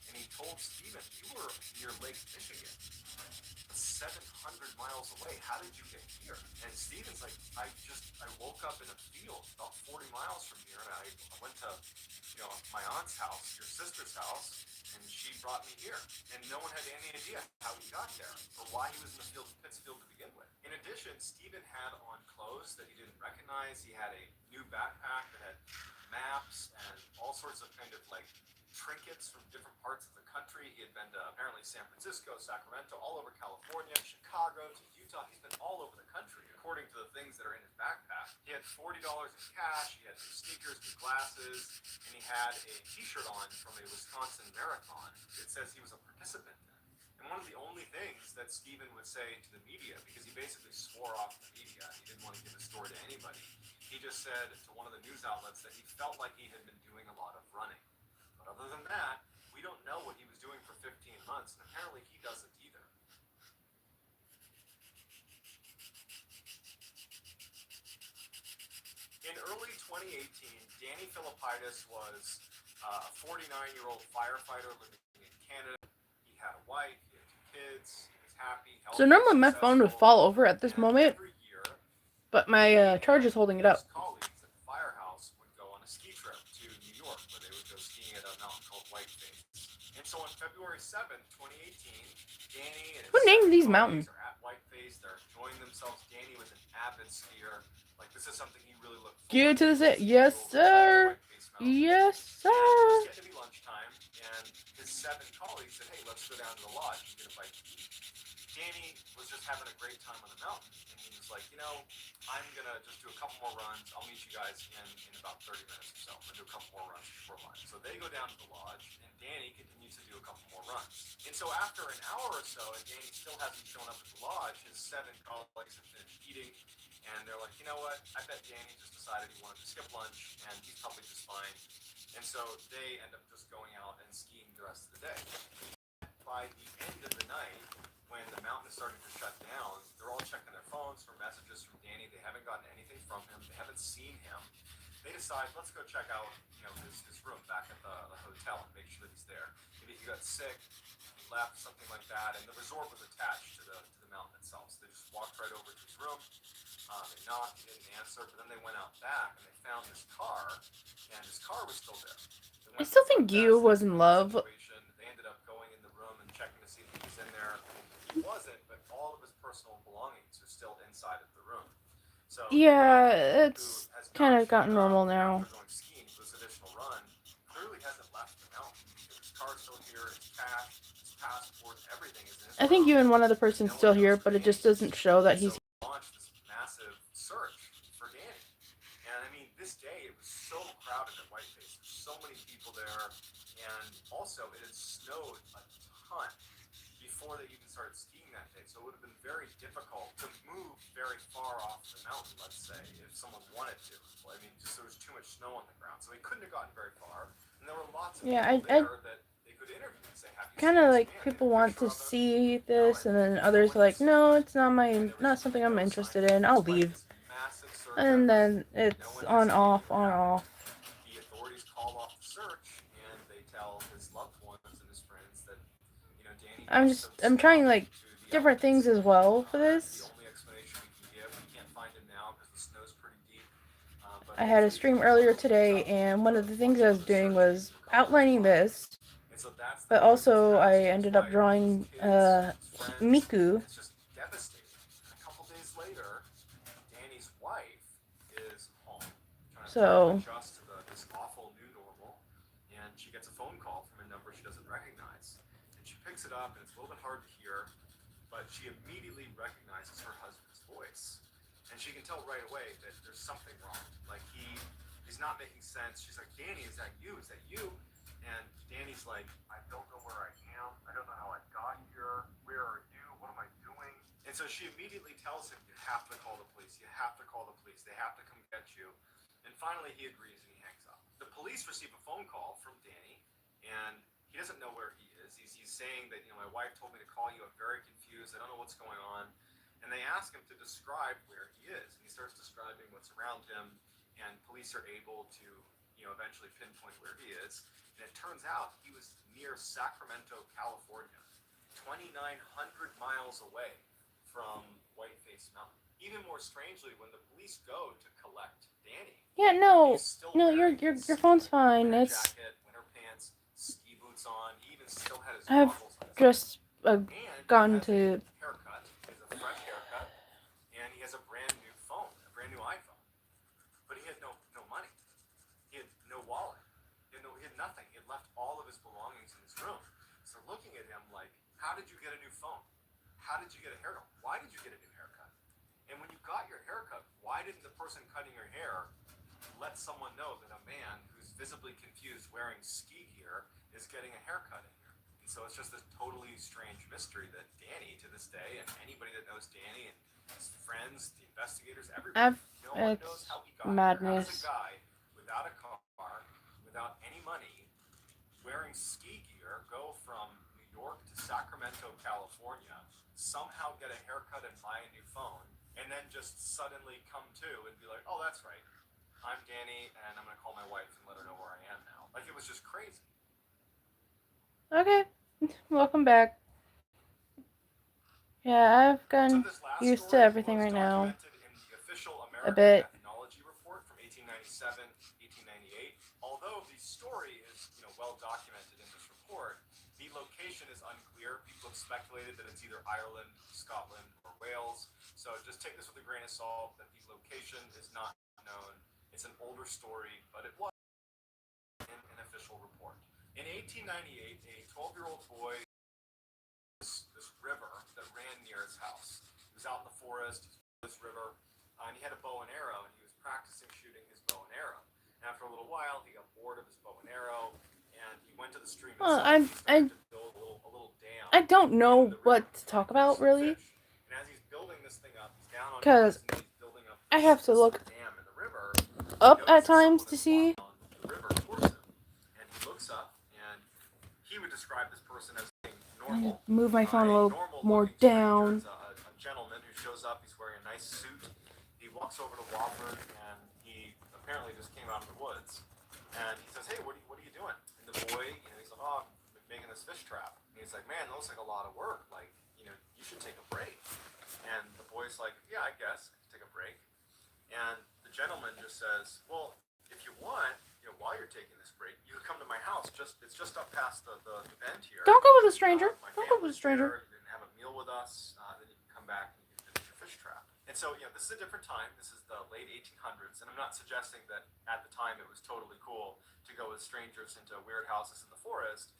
[SPEAKER 1] And he told Stephen, you were near Lake Michigan, 700 miles away. How did you get here? And Stephen's like, I woke up in a field about 40 miles from here, and I went to, my aunt's house, your sister's house, and she brought me here. And no one had any idea how he got there or why he was in the field of Pittsfield to begin with. In addition, Stephen had on clothes that he didn't recognize. He had a new backpack that had maps and all sorts of kind of like trinkets from different parts of the country. He had been to apparently San Francisco, Sacramento, all over California, Chicago, to Utah. He's been all over the country, according to the things that are in his backpack. He had $40 in cash, he had some sneakers, some glasses, and he had a t-shirt on from a Wisconsin marathon. It says he was a participant in. And one of the only things that Stephen would say to the media, because he basically swore off the media, he didn't want to give his story to anybody, he just said to one of the news outlets that he felt like he had been doing a lot of running. But other than that, we don't know what he was doing for 15 months, and apparently he doesn't either. In early 2018, Danny Philippidis was a 49-year-old firefighter living in Canada. He had a wife, he had 2 kids, he was happy, healthy,
[SPEAKER 2] So normally my phone would fall over at this moment,
[SPEAKER 1] every year,
[SPEAKER 2] but my charge is holding it up.
[SPEAKER 1] his colleagues at the firehouse would go on a ski trip to New York, where they would go skiing at a mountain called Whiteface. And so on February 7th, 2018, Danny and his
[SPEAKER 2] Who named these
[SPEAKER 1] colleagues
[SPEAKER 2] mountains?
[SPEAKER 1] are at Whiteface. They're enjoying themselves. Danny was an avid skier. Like, this is something he really looked forward
[SPEAKER 2] Get to
[SPEAKER 1] to.
[SPEAKER 2] the yes, sir. Yes, sir.
[SPEAKER 1] And it was getting to be lunchtime, and his 7 colleagues said, hey, let's go down to the lodge and get a bite to eat. Danny was just having a great time on the mountain, and he was like, you know, I'm going to just do a couple more runs. I'll meet you guys in about 30 minutes or so. I'm going to do a couple more runs before lunch. So they go down to the lodge, and Danny continues to do a couple more runs. And so after an hour or so, and Danny still hasn't shown up at the lodge, his 7 colleagues have finished eating, and they're like, you know what, I bet Danny just decided he wanted to skip lunch, and he's probably just fine. And so they end up just going out and skiing the rest of the day. By the end of the night, when the mountain is starting to shut down, they're all checking their phones for messages from Danny. They haven't gotten anything from him. They haven't seen him. They decide, let's go check out, his room back at the hotel and make sure that he's there. Maybe he got sick, he left, something like that. And the resort was attached to the mountain itself. So they just walked right over to his room. They knocked, he didn't answer, but then they went out back and they found his car, and his car was still there.
[SPEAKER 2] I still think you was in love.
[SPEAKER 1] They ended up going in the room and checking to see if he was in there. He wasn't, but all of his personal belongings are still inside of the room. So
[SPEAKER 2] yeah, it's kind of gotten normal now.
[SPEAKER 1] Going skiing for this additional run, clearly hasn't left the mountain because his car's still here, his cash, his passport, everything is in his
[SPEAKER 2] I think
[SPEAKER 1] room.
[SPEAKER 2] you and one other person's still here, but it just doesn't show that he's.
[SPEAKER 1] Launched this massive search for Danny, and I mean, this day it was so crowded at Whiteface. There's so many people there, and also it had snowed a ton before they even started skiing that day. So it would have been very difficult to move very far off the mountain, let's say, if someone wanted to. Well, I mean, just there was too much snow on the ground, so they couldn't have gotten very far. And there were lots of people there that they could interview and say, have you
[SPEAKER 2] kind of
[SPEAKER 1] seen
[SPEAKER 2] like
[SPEAKER 1] this man?
[SPEAKER 2] people want to see this, and then others are like, no, it's not something I'm interested in. I'll leave. And then it's on off, on off.
[SPEAKER 1] The authorities call off the search, and they tell his loved ones and his friends that, Danny.
[SPEAKER 2] I'm trying like different things as well for this.
[SPEAKER 1] The only explanation we can give, we can't find him now because the snow's pretty deep.
[SPEAKER 2] I had a stream earlier today, and one of the things I was doing was outlining this, but also I ended up drawing Miku.
[SPEAKER 1] It's just devastating. And a couple days later, Danny's wife is home trying to adjust to this awful new normal, and she gets a phone call from a number she doesn't recognize, and she picks it up, and it's a little bit hard to hear, but she immediately recognizes her husband's voice. And she can tell right away that there's something wrong. Like, he's not making sense. She's like, Danny, is that you? Is that you? And Danny's like, I don't know where I am. I don't know how I got here. Where are you? What am I doing? And so she immediately tells him, you have to call the police. You have to call the police. They have to come get you. And finally he agrees and he hangs up. The police receive a phone call from Danny, and he doesn't know where he is. He's saying that, my wife told me to call you. I'm very confused. I don't know what's going on. And they ask him to describe where he is. And he starts describing what's around him. And police are able to, eventually pinpoint where he is. And it turns out he was near Sacramento, California, 2,900 miles away from Whiteface Mountain. Even more strangely, when the police go to collect Danny.
[SPEAKER 2] Yeah, no, your phone's fine. It's.
[SPEAKER 1] Jacket, winter pants, ski boots on. He even still had his
[SPEAKER 2] I've just gone to.
[SPEAKER 1] Haircut. He has a fresh haircut, and he has a brand new phone, a brand new iPhone. But he had no money. He had no wallet. He had nothing. He had left all of his belongings in his room. So looking at him like, how did you get a new phone? How did you get a haircut? Why did you get a new haircut? And when you got your haircut, why didn't the person cutting your hair let someone know that a man who's visibly confused wearing ski gear is getting a haircut in here? And so it's just this totally strange mystery that Danny, to this day, and anybody that knows Danny and his friends, the investigators, everybody, no one knows how he got
[SPEAKER 2] madness.
[SPEAKER 1] There. How does a guy without a car, without any money, wearing ski gear, go from New York to Sacramento, California, somehow get a haircut and buy a new phone, and then just suddenly come to and be like, oh, that's right, I'm Danny, and I'm going to call my wife and let her know where I am now. Like, it was just crazy.
[SPEAKER 2] Okay, welcome back. Yeah, I've gotten used to everything right now. A bit.
[SPEAKER 1] Report from 1897, 1898. Although the story is, well documented in this report, the location is unclear. People have speculated that it's either Ireland, Scotland, or Wales. So just take this with a grain of salt that the location is not known. It's an older story, but it was in an official report. In 1898, a 12-year-old boy this river that ran near his house. He was out in the forest, this river, and he had a bow and arrow, and he was practicing shooting his bow and arrow. And after a little while, he got bored of his bow and arrow, and he went to the stream
[SPEAKER 2] Well,
[SPEAKER 1] itself. He started to build a little dam.
[SPEAKER 2] I don't know what to talk about, really.
[SPEAKER 1] And as he's building this thing up, he's down on
[SPEAKER 2] because
[SPEAKER 1] his knees building up
[SPEAKER 2] I have to look
[SPEAKER 1] dam in the river.
[SPEAKER 2] up at times to see.
[SPEAKER 1] The river towards him, and he looks up, and he would describe this person as being normal.
[SPEAKER 2] Move my phone a little more down.
[SPEAKER 1] A gentleman who shows up. He's wearing a nice suit. He walks over to Wofford, and he apparently just came out of the woods. And he says, "Hey, what are you doing?" And the boy, he's like, "Oh, I'm making this fish trap." And he's like, "Man, that looks like a lot of work. Like, you should take a break." And the boy's like, "Yeah, I guess I can take a break." And the gentleman just says, "Well, if you want, while you're taking this break, you can come to my house. It's just up past the bend here.
[SPEAKER 2] Don't go with a stranger. Don't go with a stranger.
[SPEAKER 1] You can have a meal with us. Then you can come back and you can finish your fish trap." And so, this is a different time. This is the late 1800s, and I'm not suggesting that at the time it was totally cool to go with strangers into weird houses in the forest,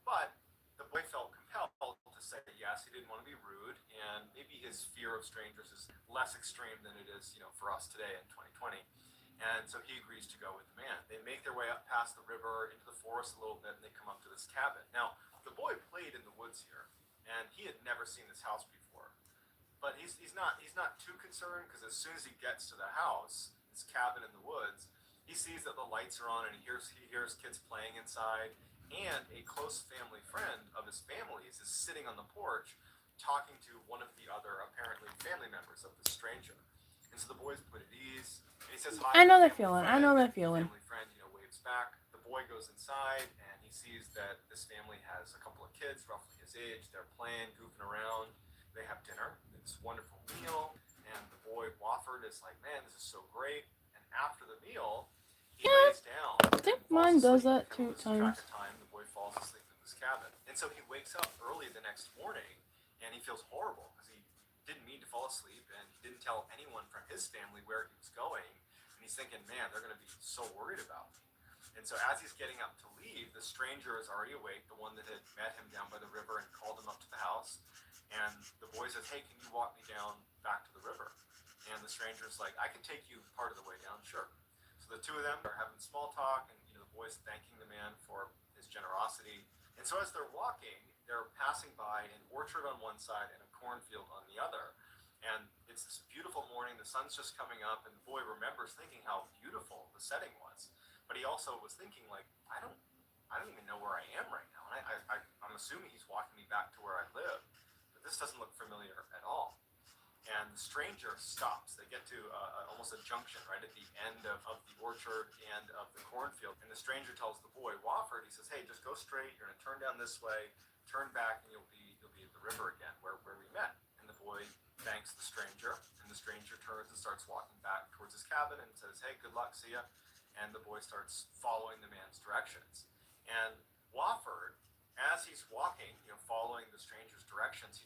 [SPEAKER 1] but the boy felt compelled to say yes. He didn't want to be rude, and maybe his fear of strangers is less extreme than it is, for us today in 2020. And so he agrees to go with the man. They make their way up past the river into the forest a little bit, and they come up to this cabin. Now, the boy played in the woods here, and he had never seen this house before. But he's not too concerned, because as soon as he gets to the house, this cabin in the woods, he sees that the lights are on, and he hears kids playing inside, and a close family friend of his family's is sitting on the porch talking to one of the other apparently family members of the stranger. And so the boy's put at ease, and he says hi.
[SPEAKER 2] I know that feeling.
[SPEAKER 1] Family friend, waves back. The boy goes inside, and he sees that this family has a couple of kids, roughly his age. They're playing, goofing around. They have dinner. It's a wonderful meal, and the boy Wofford is like, "Man, this is so great." And after the meal, he lays down.
[SPEAKER 2] I think mine does that 2 times.
[SPEAKER 1] The boy falls asleep in this cabin, and so he wakes up early the next morning, and he feels horrible because he didn't mean to fall asleep, and he didn't tell anyone from his family where he was going. And he's thinking, "Man, they're going to be so worried about me." And so as he's getting up to leave, the stranger is already awake, the one that had met him down by the river and called him up to the house. And the boy says, "Hey, can you walk me down back to the river?" And the stranger's like, "I can take you part of the way down, sure." So the two of them are having small talk, and the boy's thanking the man for his generosity. And so as they're walking, they're passing by an orchard on one side and a cornfield on the other. And it's this beautiful morning, the sun's just coming up, and the boy remembers thinking how beautiful the setting was. But he also was thinking, like, I don't even know where I am right now. And I'm assuming he's walking me back to where I live. But this doesn't look familiar at all. And the stranger stops. They get to almost a junction right at the end of the orchard and of the cornfield. And the stranger tells the boy, Wofford, he says, "Hey, just go straight. You're going to turn down this way, turn back, and you'll be at the river again where we met." And the boy thanks the stranger, and the stranger turns and starts walking back towards his cabin and says, "Hey, good luck, see ya." And the boy starts following the man's directions. And Wofford, as he's walking, following the stranger's directions,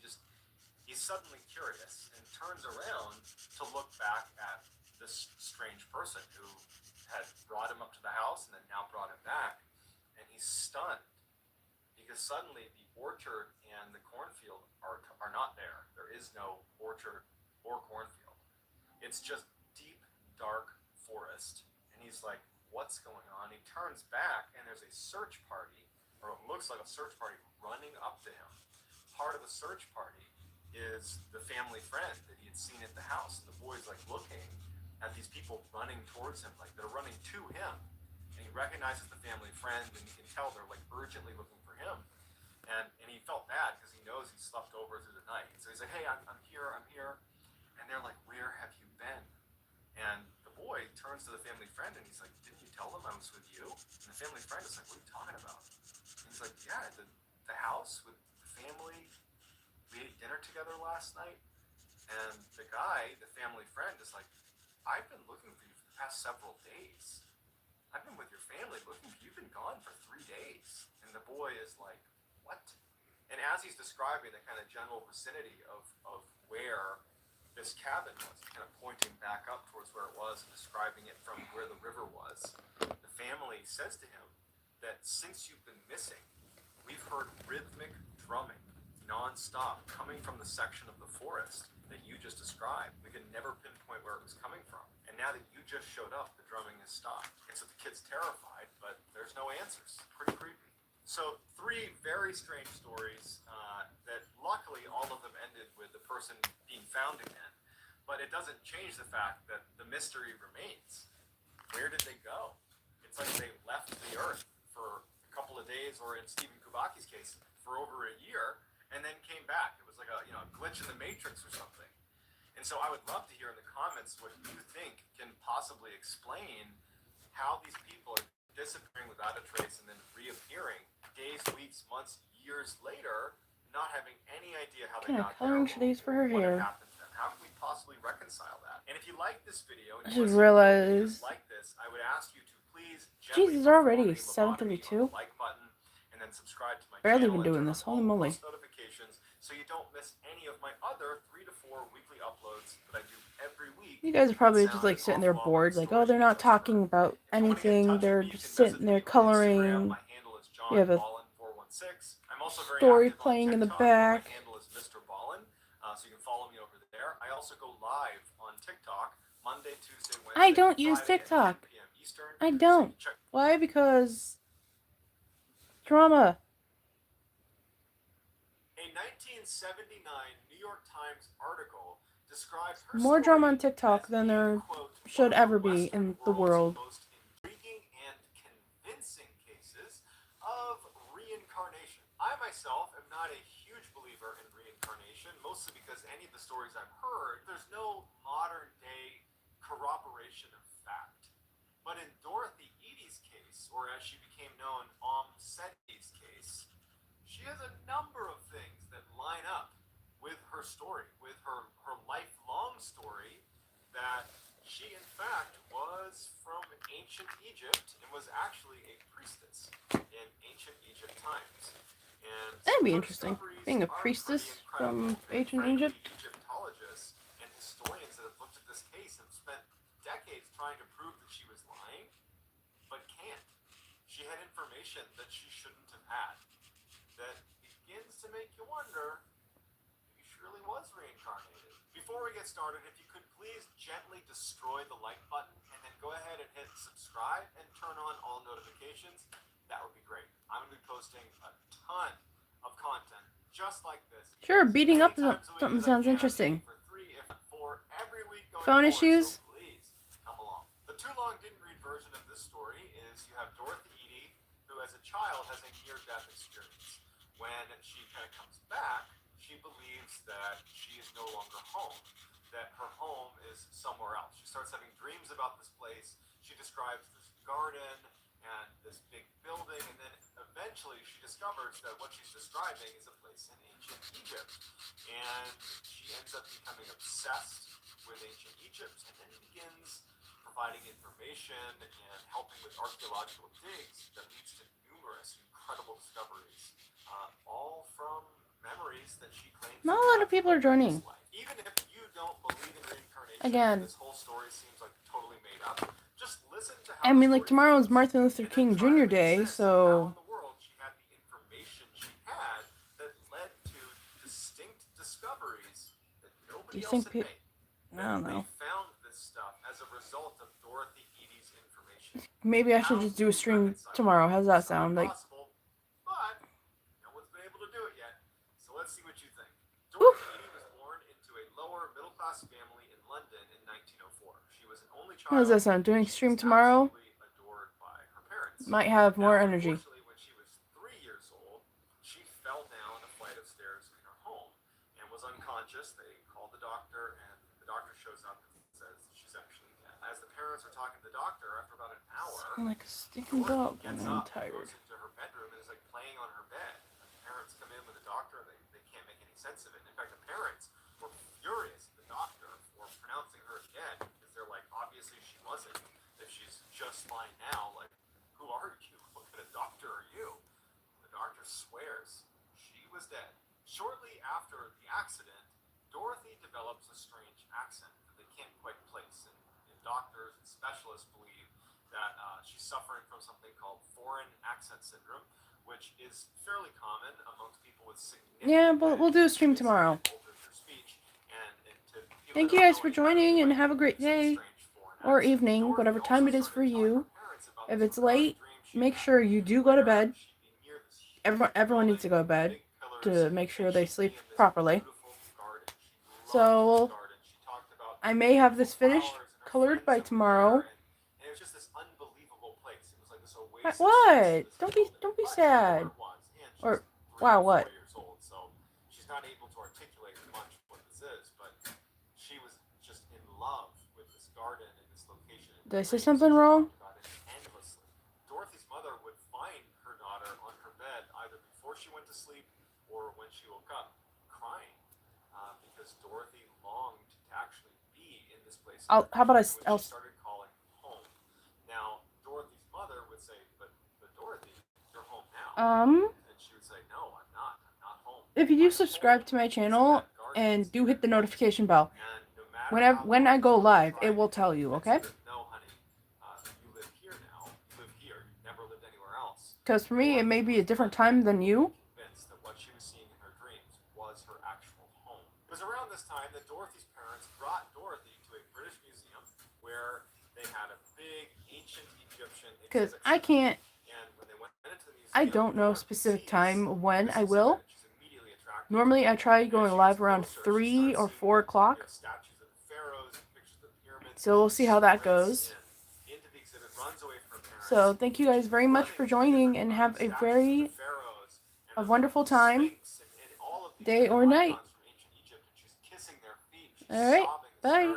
[SPEAKER 1] he's suddenly curious and turns around to look back at this strange person who had brought him up to the house and then now brought him back. And he's stunned because suddenly the orchard and the cornfield are not there. There is no orchard or cornfield. It's just deep, dark forest. And he's like, "What's going on?" He turns back, and there's a search party, or it looks like a search party, running up to him. Part of the search party is the family friend that he had seen at the house. And the boy's like looking at these people running towards him, like they're running to him. And he recognizes the family friend, and you can tell they're like urgently looking for him. And he felt bad because he knows he slept over through the night. So he's like, "Hey, I'm here. And they're like, "Where have you been?" And the boy turns to the family friend, and he's like, "Didn't you tell them I was with you?" And the family friend is like, "What are you talking about?" And he's like, "Yeah, the house with the family. We ate dinner together last night." And the guy, the family friend, is like, "I've been looking for you for the past several days. I've been with your family looking for you. You've been gone for 3 days." And the boy is like, "What?" And as he's describing the kind of general vicinity of where this cabin was, kind of pointing back up towards where it was and describing it from where the river was. The family says to him that since you've been missing, we've heard rhythmic drumming non-stop coming from the section of the forest that you just described. We could never pinpoint where it was coming from. And now that you just showed up, the drumming has stopped. And so the kid's terrified, but there's no answers. Pretty creepy. So 3 very strange stories that luckily all of them ended with the person being found again. But it doesn't change the fact that the mystery remains. Where did they go? It's like they left the earth for a couple of days, or in Stephen Kubaki's case, for over a year, and then came back. It was like a glitch in the matrix or something. And so I would love to hear in the comments what you think can possibly explain how these people are disappearing without a trace and then reappearing days, weeks, months, years later, not having any idea how they got there.
[SPEAKER 2] Coloring should I use for her
[SPEAKER 1] What
[SPEAKER 2] hair?
[SPEAKER 1] happened to them? How can we possibly reconcile that? And if you like this video, and
[SPEAKER 2] I
[SPEAKER 1] you
[SPEAKER 2] just
[SPEAKER 1] want to see more
[SPEAKER 2] realized.
[SPEAKER 1] videos like this, I would ask you to please
[SPEAKER 2] Jesus, already 7:32.
[SPEAKER 1] like button, and then subscribe to my
[SPEAKER 2] Barely
[SPEAKER 1] channel
[SPEAKER 2] been doing
[SPEAKER 1] and turn
[SPEAKER 2] this.
[SPEAKER 1] on
[SPEAKER 2] Holy
[SPEAKER 1] all
[SPEAKER 2] moly.
[SPEAKER 1] post notifications so you don't miss any of my other 3 to 4 weekly uploads that I do every week.
[SPEAKER 2] You guys are probably just like sitting there bored, like, oh, they're not talking about anything. They're just sitting there coloring. You have a story playing in the back.
[SPEAKER 1] My handle is Mr. Ballin, so you can follow me over there. I also go live on TikTok Monday, Tuesday, Wednesday.
[SPEAKER 2] I don't use
[SPEAKER 1] Friday at 10
[SPEAKER 2] TikTok.
[SPEAKER 1] p.m. Eastern.
[SPEAKER 2] I don't. Why? Because drama.
[SPEAKER 1] A 1979 New York Times article describes her
[SPEAKER 2] More drama on
[SPEAKER 1] story
[SPEAKER 2] TikTok
[SPEAKER 1] as
[SPEAKER 2] than
[SPEAKER 1] being,
[SPEAKER 2] there
[SPEAKER 1] quote,
[SPEAKER 2] should
[SPEAKER 1] one of
[SPEAKER 2] ever
[SPEAKER 1] the
[SPEAKER 2] be
[SPEAKER 1] Western
[SPEAKER 2] in the world.
[SPEAKER 1] most intriguing and convincing cases of reincarnation. I myself am not a huge believer in reincarnation, mostly because any of the stories I've heard, there's no modern day corroboration of fact. But in Dorothy Eady's case, or as she became known, Seti's case, she has a number of things that line up with her story, with her lifelong story, that she in fact was from ancient Egypt and was actually a priestess in ancient Egypt times. And
[SPEAKER 2] That'd be interesting. Being a priestess from ancient Egypt.
[SPEAKER 1] Egyptologists and historians that have looked at this case have spent decades trying to prove that she was lying, but can't. She had information that she shouldn't have had. That begins to make you wonder if she really was reincarnated. Before we get started, if you could please gently destroy the like button and then go ahead and hit subscribe and turn on all notifications, that would be great. I'm going to be posting a ton of content just like this.
[SPEAKER 2] Sure, beating up something sounds interesting.
[SPEAKER 1] For 3, if 4 every week going
[SPEAKER 2] Phone
[SPEAKER 1] forward,
[SPEAKER 2] issues?
[SPEAKER 1] so please come along. The too long didn't read version of this story is you have Dorothy Eady, who as a child has a near-death experience. When she kind of comes back, she believes that she is no longer home, that her home is somewhere else. She starts having dreams about this place. She describes this garden and this big building, and then eventually she discovers that what she's describing is a place in ancient Egypt. And she ends up becoming obsessed with ancient Egypt, and then begins providing information and helping with archaeological digs that leads to numerous incredible discoveries, all from memories that she claims.
[SPEAKER 2] Not a lot of people are joining.
[SPEAKER 1] Even if you don't believe in reincarnation,
[SPEAKER 2] Again.
[SPEAKER 1] this whole story seems like totally made up. Just listen to how
[SPEAKER 2] I mean, like, tomorrow is Martin Luther King Jr. Day, so.
[SPEAKER 1] how in the world she had the information she had that led to distinct discoveries that nobody else had made.
[SPEAKER 2] I don't know.
[SPEAKER 1] They found this stuff as a result of Dorothy Eady's information.
[SPEAKER 2] Maybe I should just do a stream tomorrow. How's that sound? Like,
[SPEAKER 1] Possible, but no one's been able to do it yet. So let's see what you think. Dorothy Eady was born into a lower middle-class family in London in 1904. She was an only child.
[SPEAKER 2] how does that sound? Doing stream tomorrow
[SPEAKER 1] Adored by her parents.
[SPEAKER 2] might have more energy.
[SPEAKER 1] Unfortunately, when she was 3 years old, she fell down a flight of stairs in her home and was unconscious. They called the doctor, and the doctor shows up and says she's actually dead. As the parents are talking to the doctor, after about an hour,
[SPEAKER 2] I'm like a stinking dog when
[SPEAKER 1] gets
[SPEAKER 2] I'm
[SPEAKER 1] up and
[SPEAKER 2] tired.
[SPEAKER 1] goes into her bedroom and is like playing on her bed. And the parents come in with the doctor, and they can't make any sense of it. In fact, the parents were furious at the doctor for pronouncing her dead, because they're like, obviously she wasn't. If she's just fine now, like, who are you? What kind of doctor are you? The doctor swears she was dead. Shortly after the accident, Dorothy develops a strange accent that they can't quite place. And doctors and specialists believe that she's suffering from something called foreign accent syndrome, which is fairly common amongst people with significant.
[SPEAKER 2] Yeah, but we'll do a stream tomorrow. Thank you guys for joining, and have a great day or evening, whatever time it is for you. If it's late, make sure you do go to bed. Everyone needs to go to bed to make sure they sleep properly. So I may have this finished, colored by tomorrow. What? Don't be sad. Or wow, what?
[SPEAKER 1] She's not able to articulate much what this is, but she was just in love with this garden and this location.
[SPEAKER 2] Did I say something wrong?
[SPEAKER 1] Dorothy's mother would find her daughter on her bed either before she went to sleep or when she woke up, crying, because Dorothy longed to actually be in this place.
[SPEAKER 2] How about
[SPEAKER 1] I'll started calling home. Now Dorothy's mother would say, "But Dorothy, you're home now." And she would say, "No, I'm not. I'm not home."
[SPEAKER 2] If you do subscribe to my channel and do hit the notification bell, when I go live, it will tell you, okay?
[SPEAKER 1] No, honey, you live here now. You live here. You never lived anywhere else.
[SPEAKER 2] Because for me, it may be a different time than you.
[SPEAKER 1] Convinced that what she was seeing in her dreams was her actual home. It was around this time that Dorothy's parents brought Dorothy to a British museum where they had a big ancient Egyptian.
[SPEAKER 2] Because I can't.
[SPEAKER 1] And when they went into the museum,
[SPEAKER 2] I don't know a specific time when I will. Normally, I try going live around 3 or 4 o'clock. So we'll see how that goes. So thank you guys very much for joining, and have a wonderful time, day or night. Alright, bye.